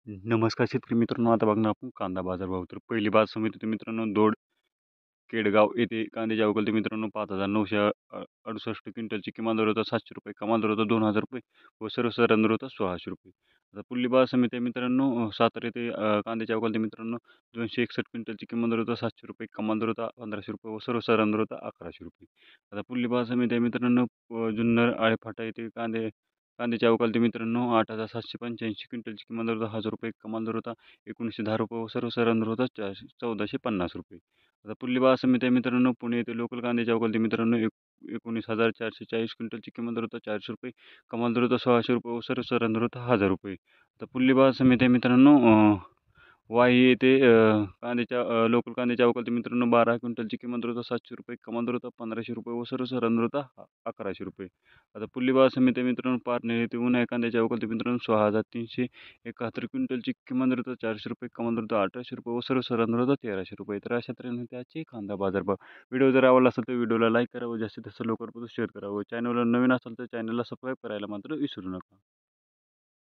नमस्कार शेतकरी मित्रांनो, आता बघणार आपण कांदा बाजारभाव. तर पहिली बाजार समिती तर मित्रांनो दोड केडगाव येथे कांद्याची अवकाल तर मित्रांनो 5,968 क्विंटलची किमान दर होता ₹700, कमाल दर होता ₹2,000 व सर्वसाधारण दर होता ₹1,600. आता पुढली बाजार समिती आहे मित्रांनो सातारा येथे कांद्याची अवकाल तर मित्रांनो 261 क्विंटलची किमान दर होता ₹700, कमाल दर होता ₹1,500 व सर्वसाधारण दर होता ₹1,100. आता पुढली बाजार समिती आहे मित्रांनो जुन्नर आळेफाटा येथे कांद्याची अवकाल तर मित्रांनो 8,785 क्विंटलची किमान दर होता ₹1,000, कमाल दर होता ₹1,910 व सर्वसाधारण दर होता ₹1,450. आता पुढली बाजार समिती आहे मित्रांनो पुणे येथे लोकल कांद्याची अवकाल ते मित्रांनो 19,440 क्विंटलची किमान दर होता ₹400, कमाल दर होता ₹1,600 व सर्वसाधारण दर होता ₹1,000. आता पुढली बाजार समिती आहे मित्रांनो वाही येथे कांद्याच्या लोकल कांद्याच्या अवकाल ते मित्रांनो 12 क्विंटलची किमान दर होता ₹700, कमाल दर होता ₹1,500 व सर्वसाधारण दर होता ₹1,100. आता पुढली बाजार समिती आहे मित्रांनो पारनेर येथे उन्हाळी कांद्याची अवकाल ते मित्रांनो 6,371 क्विंटलची किमान दर होता ₹400, कमाल दर होता ₹1,800 व सर्वसाधारण दर होता ₹1,300. तर अशा तऱ्हेने होते आजचे कांदा बाजारभाव. व्हिडिओ जर आवडला असेल तर व्हिडिओला लाईक करा व जास्तीत जास्त लवकर शेअर करा व चॅनलवर नवीन असाल तर चॅनलला सबस्क्राईब करायला मात्र विसरू नका.